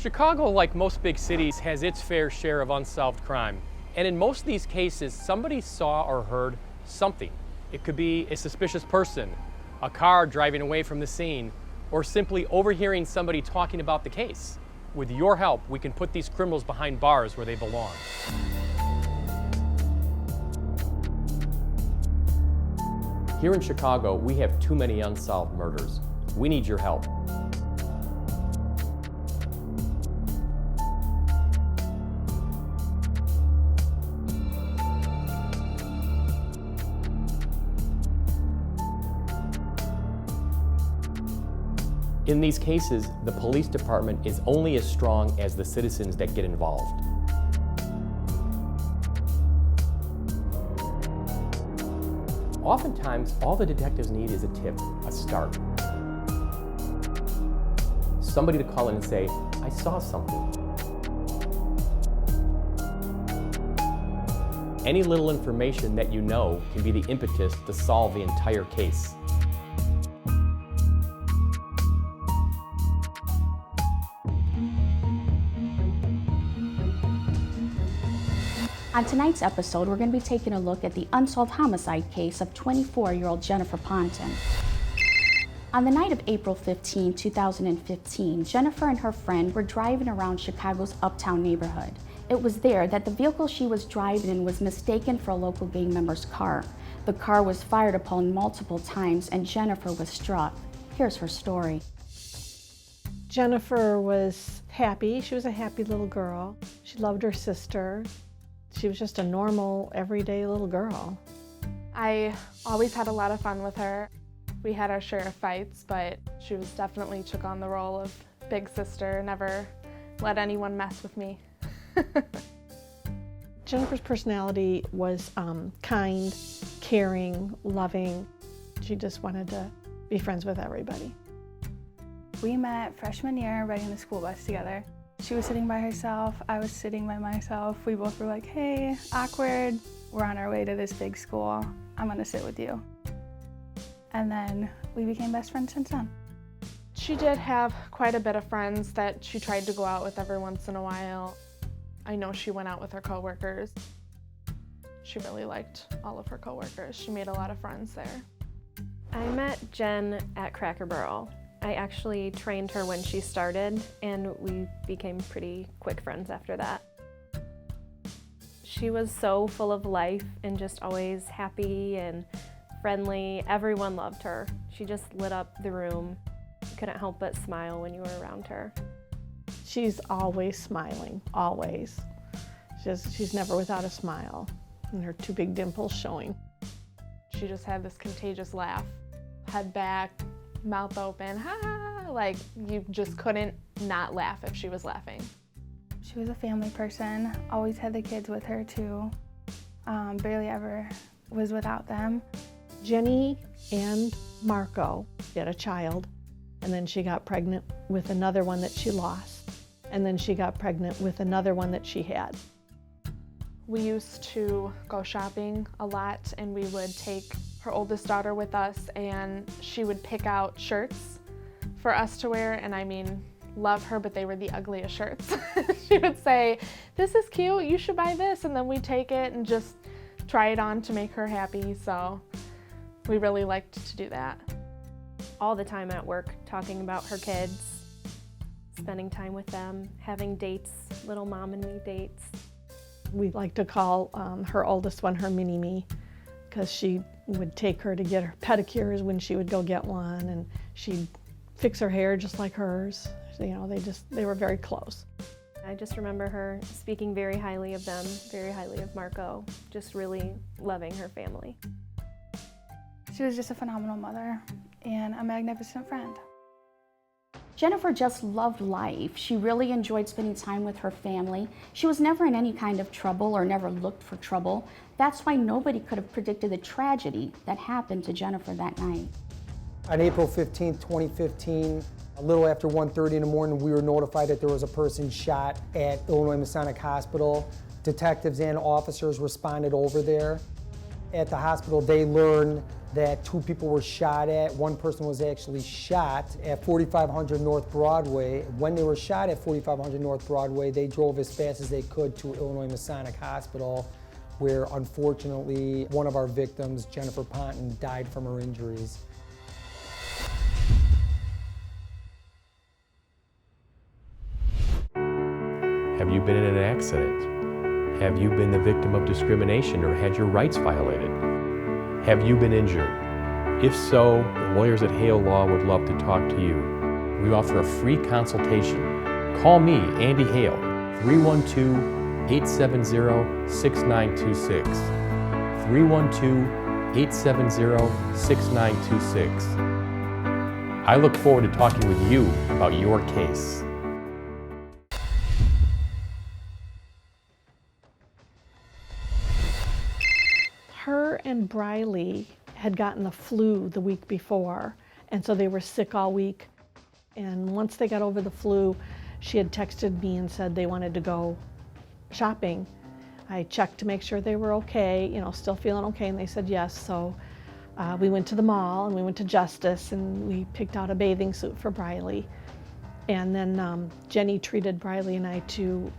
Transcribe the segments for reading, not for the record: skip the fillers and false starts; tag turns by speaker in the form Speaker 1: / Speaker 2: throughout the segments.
Speaker 1: Chicago, like most big cities, has its fair share of unsolved crime. And in most of these cases, somebody saw or heard something. It could be a suspicious person, a car driving away from the scene, or simply overhearing somebody talking about the case. With your help, we can put these criminals behind bars where they belong. Here in Chicago, we have too many unsolved murders. We need your help. In these cases, the police department is only as strong as the citizens that get involved. Oftentimes, all the detectives need is a tip, a start. Somebody to call in and say, I saw something. Any little information that you know can be the impetus to solve the entire case.
Speaker 2: On tonight's episode, we're going to be taking a look at the unsolved homicide case of 24-year-old Jennifer On the night of April 15, 2015, Jennifer and her friend were driving around Chicago's uptown neighborhood. It was there that the vehicle she was driving in was mistaken for a local gang member's car. The car was fired upon multiple times and Jennifer was struck. Here's her story.
Speaker 3: Jennifer was happy. She was a happy little girl. She loved her sister. She was just a normal, everyday little girl.
Speaker 4: I always had a lot of fun with her. We had our share of fights, but she was definitely took on the role of big sister, never let anyone mess with me.
Speaker 3: Jennifer's personality was kind, caring, loving. She just wanted to be friends with everybody.
Speaker 5: We met freshman year riding the school bus together. She was sitting by herself, I was sitting by myself. We both were like, hey, awkward. We're on our way to this big school. I'm gonna sit with you. And then we became best friends since then.
Speaker 4: She did have quite a bit of friends that she tried to go out with every once in a while. I know she went out with her coworkers. She really liked all of her coworkers. She made a lot of friends there.
Speaker 6: I met Jen at Cracker Barrel. I actually trained her when she started, and we became pretty quick friends after that. She was so full of life and just always happy and friendly. Everyone loved her. She just lit up the room. You couldn't help but smile when you were around her.
Speaker 3: She's always smiling, always. She's never without a smile, and her two big dimples showing.
Speaker 4: She just had this contagious laugh. Head back, mouth open, ha, like you just couldn't not laugh if she was laughing.
Speaker 5: She was a family person, always had the kids with her too. Barely ever was without them.
Speaker 3: Jenny and Marco had a child, and then she got pregnant with another one that she lost, and then she got pregnant with another one that she had.
Speaker 4: We used to go shopping a lot, and we would take her oldest daughter with us, and she would pick out shirts for us to wear, and I mean, love her, but they were the ugliest shirts. She would say, this is cute, you should buy this, and then we'd take it and just try it on to make her happy, so we really liked to do that.
Speaker 6: All the time at work, talking about her kids, spending time with them, having dates, little mom and me dates.
Speaker 3: We like to call her oldest one her mini-me, because she would take her to get her pedicures when she would go get one, and she'd fix her hair just like hers. So, you know, they were very close.
Speaker 6: I just remember her speaking very highly of them, very highly of Marco, just really loving her family.
Speaker 5: She was just a phenomenal mother and a magnificent friend.
Speaker 2: Jennifer just loved life. She really enjoyed spending time with her family. She was never in any kind of trouble or never looked for trouble. That's why nobody could have predicted the tragedy that happened to Jennifer that night.
Speaker 7: On April 15, 2015, a little after 1:30 in the morning, we were notified that there was a person shot at Illinois Masonic Hospital. Detectives and officers responded over there. At the hospital, they learned that 2 people were shot at. One person was actually shot at 4500 North Broadway. When they were shot at 4500 North Broadway, they drove as fast as they could to Illinois Masonic Hospital, where unfortunately one of our victims, JenniferPonton, died from her injuries.
Speaker 1: Have you been in an accident? Have you been the victim of discrimination or had your rights violated? Have you been injured? If so, the lawyers at Hale Law would love to talk to you. We offer a free consultation. Call me, Andy Hale, 312-870-6926. 312-870-6926. I look forward to talking with you about your case.
Speaker 3: Her and Briley had gotten the flu the week before, and so they were sick all week. And once they got over the flu, she had texted me and said they wanted to go shopping. I checked to make sure they were okay, you know, still feeling okay, and they said yes. So we went to the mall and we went to Justice and we picked out a bathing suit for Briley. And then Jenny treated Briley and I to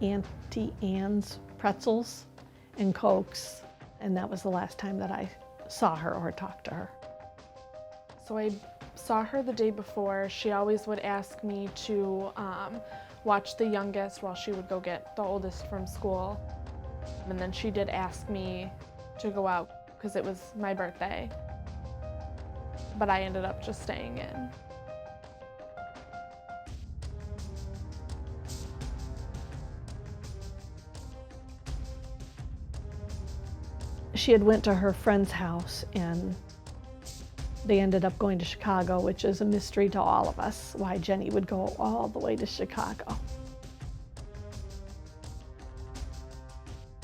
Speaker 3: Auntie Anne's pretzels and Cokes, and that was the last time that I saw her or talked to her.
Speaker 4: So I saw her the day before. She always would ask me to watch the youngest while she would go get the oldest from school. And then she did ask me to go out because it was my birthday. But I ended up just staying in.
Speaker 3: She had went to her friend's house and they ended up going to Chicago, which is a mystery to all of us, why Jenny would go all the way to Chicago.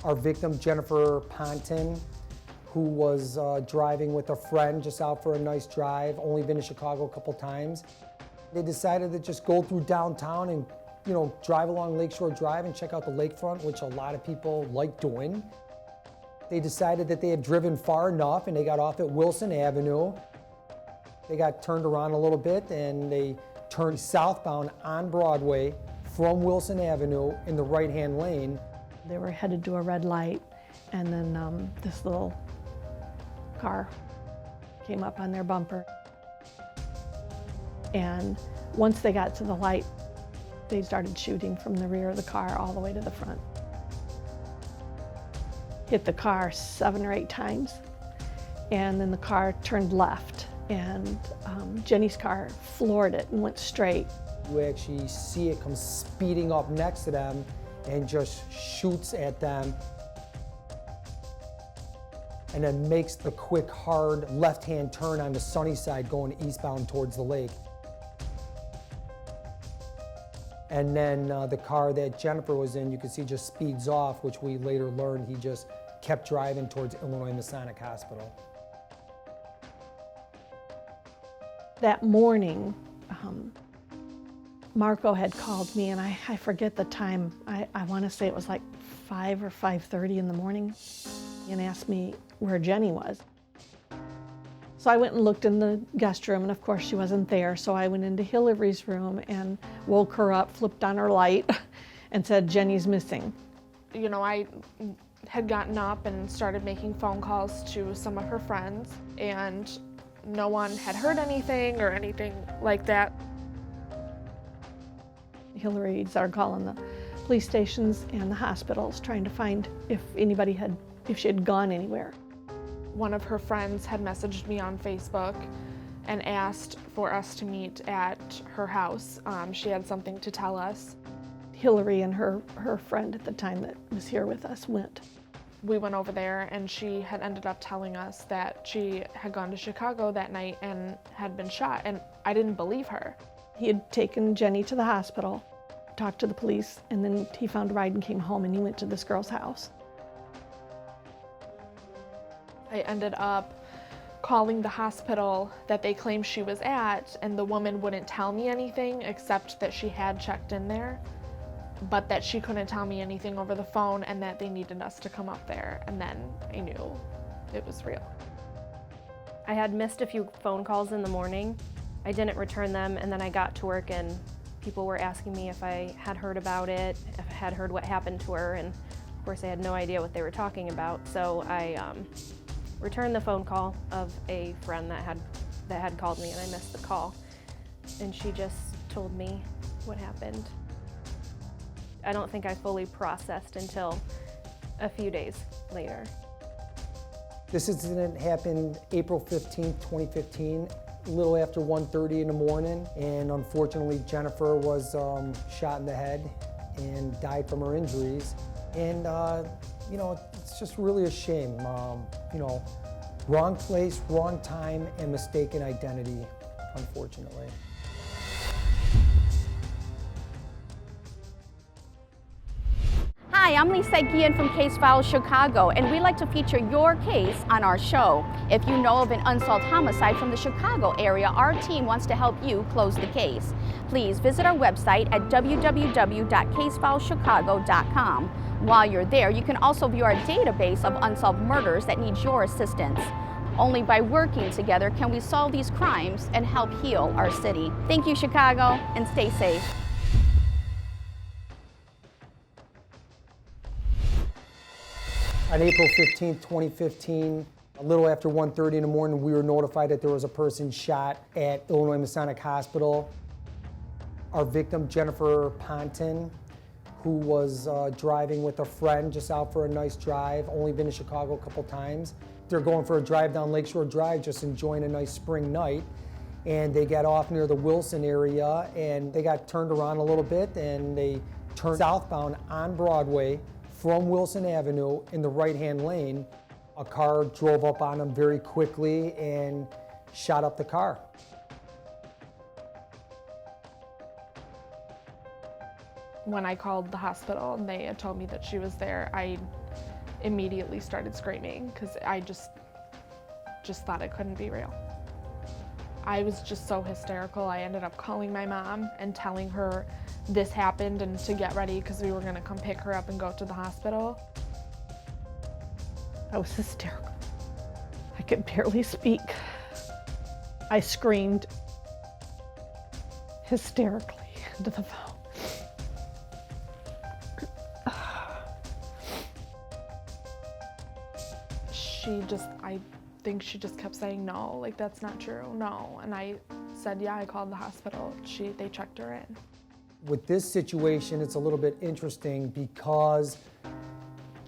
Speaker 7: Our victim, JenniferPonton, who was driving with a friend just out for a nice drive, only been to Chicago a couple times. They decided to just go through downtown and, you know, drive along Lakeshore Drive and check out the lakefront, which a lot of people like doing. They decided that they had driven far enough and they got off at Wilson Avenue. They got turned around a little bit and they turned southbound on Broadway from Wilson Avenue in the right-hand lane.
Speaker 3: They were headed to a red light, and then this little car came up on their bumper. And once they got to the light, they started shooting from the rear of the car all the way to the front. Hit the car 7 or 8 times, and then the car turned left, and Jenny's car floored it and went straight.
Speaker 7: You actually see it come speeding up next to them and just shoots at them, and then makes the quick, hard left-hand turn on the Sunnyside going eastbound towards the lake. And then the car that Jennifer was in, you can see just speeds off, which we later learned he just kept driving towards Illinois Masonic Hospital.
Speaker 3: That morning, Marco had called me, and I forget the time. I want to say it was like 5 or 5:30 in the morning, and asked me where Jenny was. So I went and looked in the guest room, and of course she wasn't there. So I went into Hillary's room and woke her up, flipped on her light, and said, "Jenny's missing."
Speaker 4: You know, I had gotten up and started making phone calls to some of her friends, and no one had heard anything or anything like that.
Speaker 3: Hillary started calling the police stations and the hospitals, trying to find if she had gone anywhere.
Speaker 4: One of her friends had messaged me on Facebook and asked for us to meet at her house. She had something to tell us.
Speaker 3: Hillary and her friend at the time that was here with us went.
Speaker 4: We went over there, and she had ended up telling us that she had gone to Chicago that night and had been shot, and I didn't believe her.
Speaker 3: He had taken Jenny to the hospital, talked to the police, and then he found a ride and came home, and he went to this girl's house.
Speaker 4: I ended up calling the hospital that they claimed she was at, and the woman wouldn't tell me anything except that she had checked in there. but that she couldn't tell me anything over the phone and that they needed us to come up there, and then I knew it was real.
Speaker 6: I had missed a few phone calls in the morning. I didn't return them, and then I got to work and people were asking me if I had heard about it, if I had heard what happened to her, and of course I had no idea what they were talking about. So I returned the phone call of a friend that had called me, and I missed the call. And she just told me what happened. I don't think I fully processed until a few days later.
Speaker 7: This incident happened April 15th, 2015, a little after 1:30 in the morning, and unfortunately Jennifer was shot in the head and died from her injuries. And you know, it's just really a shame. You know, wrong place, wrong time, and mistaken identity, unfortunately.
Speaker 2: Hi, I'm Lisa Guillen from Case Files Chicago, and we like to feature your case on our show. If you know of an unsolved homicide from the Chicago area, our team wants to help you close the case. Please visit our website at www.casefileschicago.com. While you're there, you can also view our database of unsolved murders that needs your assistance. Only by working together can we solve these crimes and help heal our city. Thank you, Chicago, and stay safe.
Speaker 7: On April 15th, 2015, a little after 1:30 in the morning, we were notified that there was a person shot at Illinois Masonic Hospital. Our victim, JenniferPonton, who was driving with a friend just out for a nice drive, only been to Chicago a couple times. They're going for a drive down Lakeshore Drive, just enjoying a nice spring night. And they got off near the Wilson area, and they got turned around a little bit, and they turned southbound on Broadway from Wilson Avenue in the right-hand lane. A car drove up on them very quickly and shot up the car.
Speaker 4: When I called the hospital and they had told me that she was there, I immediately started screaming because I just thought it couldn't be real. I was just so hysterical. I ended up calling my mom and telling her this happened and to get ready because we were gonna come pick her up and go to the hospital.
Speaker 3: I was hysterical. I could barely speak. I screamed hysterically into the phone.
Speaker 4: I think she just kept saying no, like that's not true, no. And I said, yeah, I called the hospital. They checked her in.
Speaker 7: With this situation, it's a little bit interesting because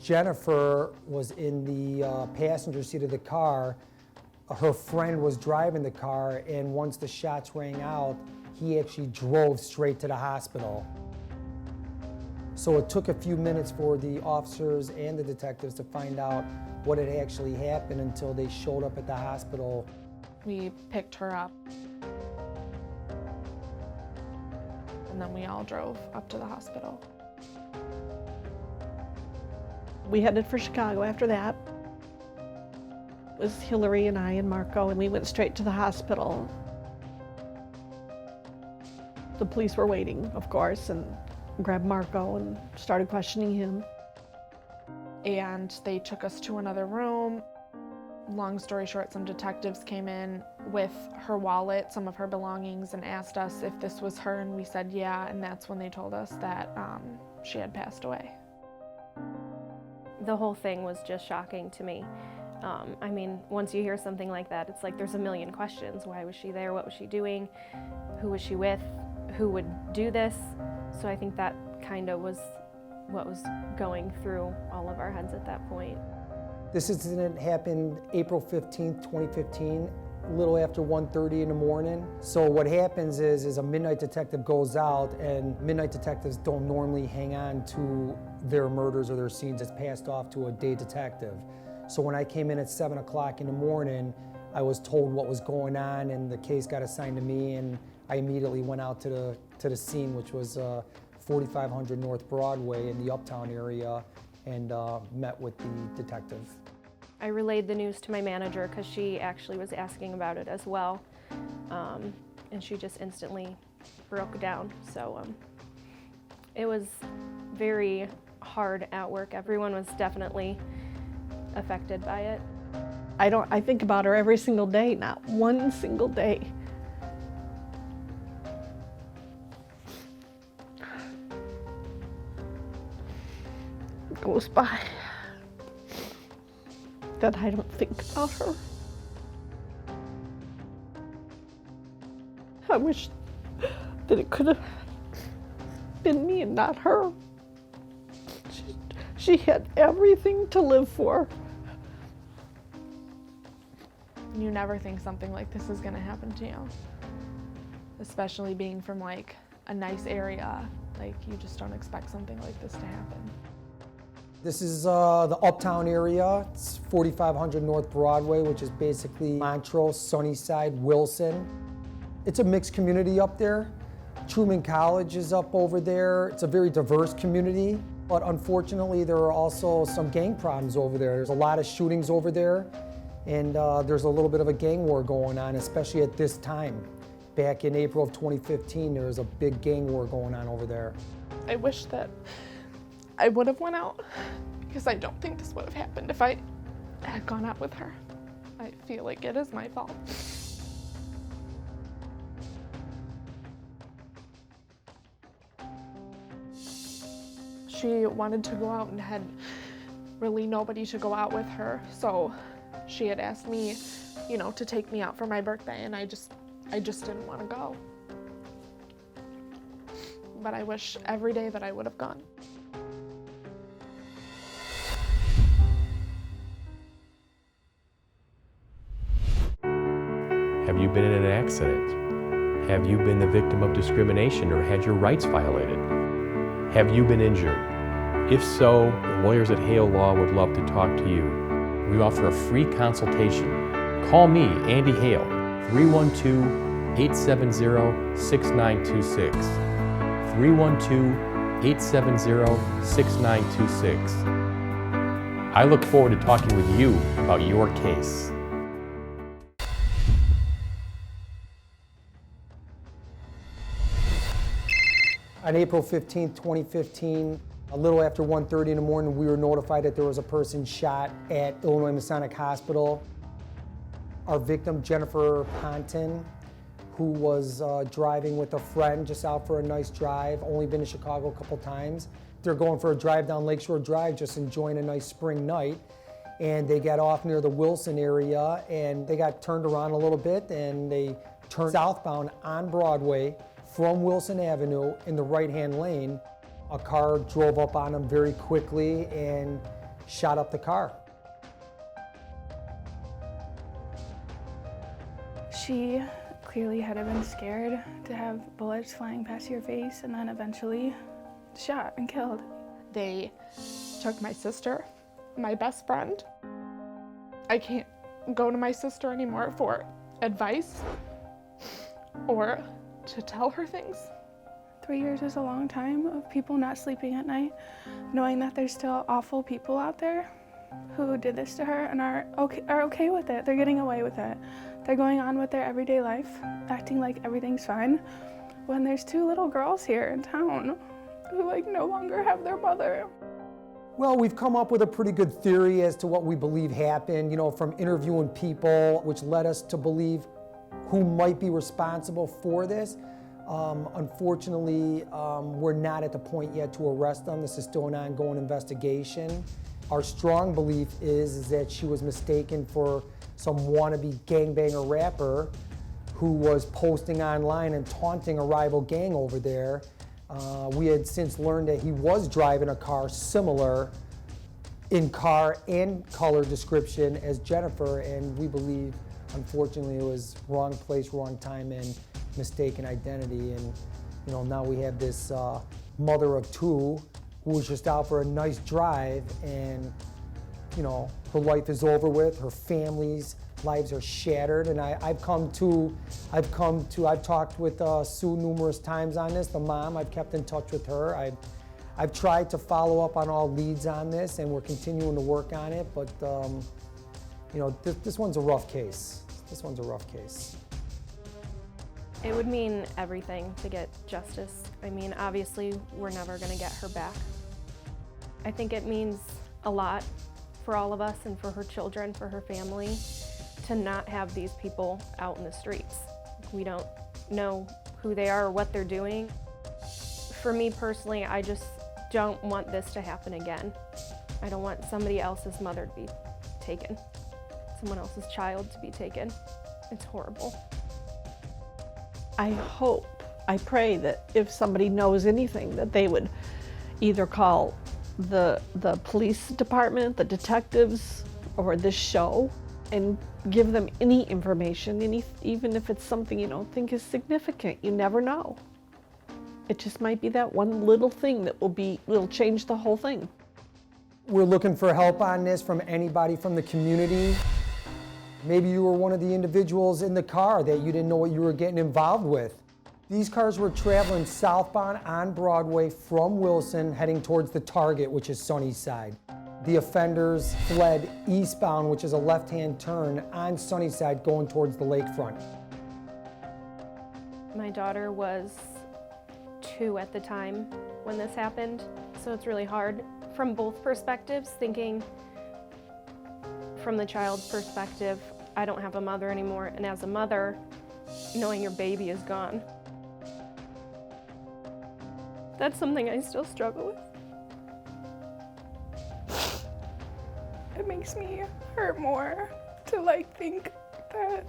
Speaker 7: Jennifer was in the passenger seat of the car. Her friend was driving the car, and once the shots rang out, he actually drove straight to the hospital. So it took a few minutes for the officers and the detectives to find out what had actually happened until they showed up at the hospital.
Speaker 4: We picked her up, and then we all drove up to the hospital.
Speaker 3: We headed for Chicago after that. It was Hillary and I and Marco, and we went straight to the hospital. The police were waiting, of course, and grabbed Marco and started questioning him.
Speaker 4: And they took us to another room. Long story short, some detectives came in with her wallet, some of her belongings, and asked us if this was her, and we said yeah, and that's when they told us that she had passed away.
Speaker 6: The whole thing was just shocking to me. I mean, once you hear something like that, it's like there's a million questions. Why was she there? What was she doing? Who was she with? Who would do this? So I think that kind of was what was going through all of our heads at that point.
Speaker 7: This incident happened April 15th, 2015, a little after 1:30 in the morning. So what happens is a midnight detective goes out, and midnight detectives don't normally hang on to their murders or their scenes. It's passed off to a day detective. So when I came in at 7 o'clock in the morning, I was told what was going on, and the case got assigned to me, and I immediately went out to the scene, which was 4500 North Broadway in the Uptown area, and met with the detective.
Speaker 6: I relayed the news to my manager because she actually was asking about it as well, and she just instantly broke down. So It was very hard at work. Everyone was definitely affected by it.
Speaker 3: I think about her every single day, not one single day. Goes by that I don't think about her. I wish that it could have been me and not her. She had everything to live for.
Speaker 4: You never think something like this is gonna happen to you. Especially being from like a nice area, like you just don't expect something like this to happen.
Speaker 7: This is the Uptown area. It's 4500 North Broadway, which is basically Montrose, Sunnyside, Wilson. It's a mixed community up there. Truman College is up over there. It's a very diverse community, but unfortunately there are also some gang problems over there. There's a lot of shootings over there, and there's a little bit of a gang war going on, especially at this time. Back in April of 2015, there was a big gang war going on over there.
Speaker 4: I wish that I would have went out, because I don't think this would have happened if I had gone out with her. I feel like it is my fault. She wanted to go out and had really nobody to go out with her, so she had asked me, you know, to take me out for my birthday, and I just didn't want to go. But I wish every day that I would have gone.
Speaker 1: Have you been in an accident? Have you been the victim of discrimination or had your rights violated? Have you been injured? If so, the lawyers at Hale Law would love to talk to you. We offer a free consultation. Call me, Andy Hale, 312-870-6926. 312-870-6926. I look forward to talking with you about your case.
Speaker 7: On April 15th, 2015, a little after 1:30 in the morning, we were notified that there was a person shot at Illinois Masonic Hospital. Our victim, JenniferPonton, who was driving with a friend just out for a nice drive, only been to Chicago a couple times. They're going for a drive down Lakeshore Drive, just enjoying a nice spring night. And they got off near the Wilson area and they got turned around a little bit and they turned southbound on Broadway from Wilson Avenue in the right-hand lane. A car drove up on them very quickly and shot up the car.
Speaker 5: She clearly had been scared to have bullets flying past your face and then eventually shot and killed.
Speaker 4: They took my sister, my best friend. I can't go to my sister anymore for advice or to tell her things.
Speaker 5: 3 years is a long time of people not sleeping at night, knowing that there's still awful people out there who did this to her and are okay with it. They're getting away with it. They're going on with their everyday life, acting like everything's fine, when there's 2 little girls here in town who no longer have their mother.
Speaker 7: Well, we've come up with a pretty good theory as to what we believe happened, from interviewing people, which led us to believe who might be responsible for this. Unfortunately, we're not at the point yet to arrest them. This is still an ongoing investigation. Our strong belief is that she was mistaken for some wannabe gangbanger rapper who was posting online and taunting a rival gang over there. We had since learned that he was driving a car similar in car and color description as Jennifer, and we believe, unfortunately, it was wrong place, wrong time, and mistaken identity. And now we have this mother of 2 who was just out for a nice drive, and her life is over with, her family's lives are shattered. And I've talked with Sue numerous times on this, the mom. I've kept in touch with her. I've tried to follow up on all leads on this, and we're continuing to work on it, but this one's a rough case. This one's a rough case.
Speaker 6: It would mean everything to get justice I mean, obviously, we're never gonna get her back. I think it means a lot for all of us and for her children, for her family, to not have these people out in the streets. We don't know who they are or what they're doing. For me personally, I just don't want this to happen again. I don't want somebody else's mother to be taken, someone else's child to be taken. It's horrible.
Speaker 3: I hope, I pray that if somebody knows anything, that they would either call the police department, the detectives, or this show, and give them any information, even if it's something you don't think is significant. You never know. It just might be that one little thing that will change the whole thing.
Speaker 7: We're looking for help on this from anybody from the community. Maybe you were one of the individuals in the car that you didn't know what you were getting involved with. These cars were traveling southbound on Broadway from Wilson, heading towards the Target, which is Sunnyside. The offenders fled eastbound, which is a left-hand turn on Sunnyside, going towards the lakefront.
Speaker 6: My daughter was 2 at the time when this happened, so it's really hard from both perspectives, thinking from the child's perspective, I don't have a mother anymore, and as a mother, knowing your baby is gone. That's something I still struggle with.
Speaker 5: It makes me hurt more to think that.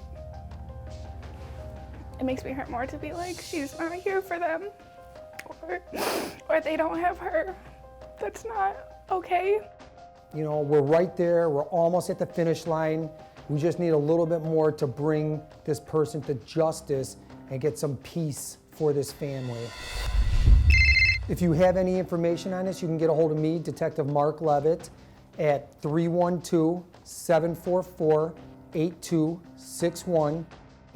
Speaker 5: It makes me hurt more to be like, she's not here for them, or they don't have her. That's not okay.
Speaker 7: You know, we're right there, we're almost at the finish line. We just need a little bit more to bring this person to justice and get some peace for this family. If you have any information on this, you can get a hold of me, Detective Mark Levitt, at 312-744-8261,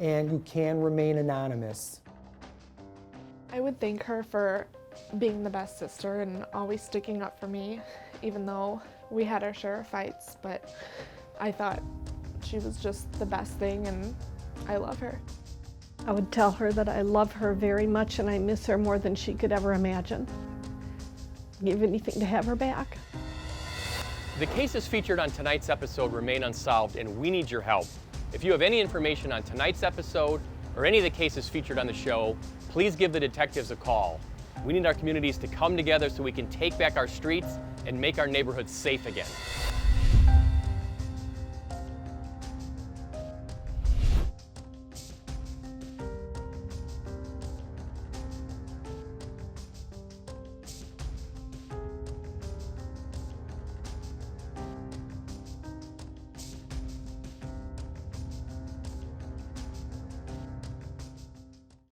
Speaker 7: and you can remain anonymous.
Speaker 4: I would thank her for being the best sister and always sticking up for me, even though we had our share of fights, but I thought she was just the best thing, and I love her.
Speaker 3: I would tell her that I love her very much and I miss her more than she could ever imagine. Give anything to have her back.
Speaker 1: The cases featured on tonight's episode remain unsolved, and we need your help. If you have any information on tonight's episode or any of the cases featured on the show, please give the detectives a call. We need our communities to come together so we can take back our streets and make our neighborhoods safe again.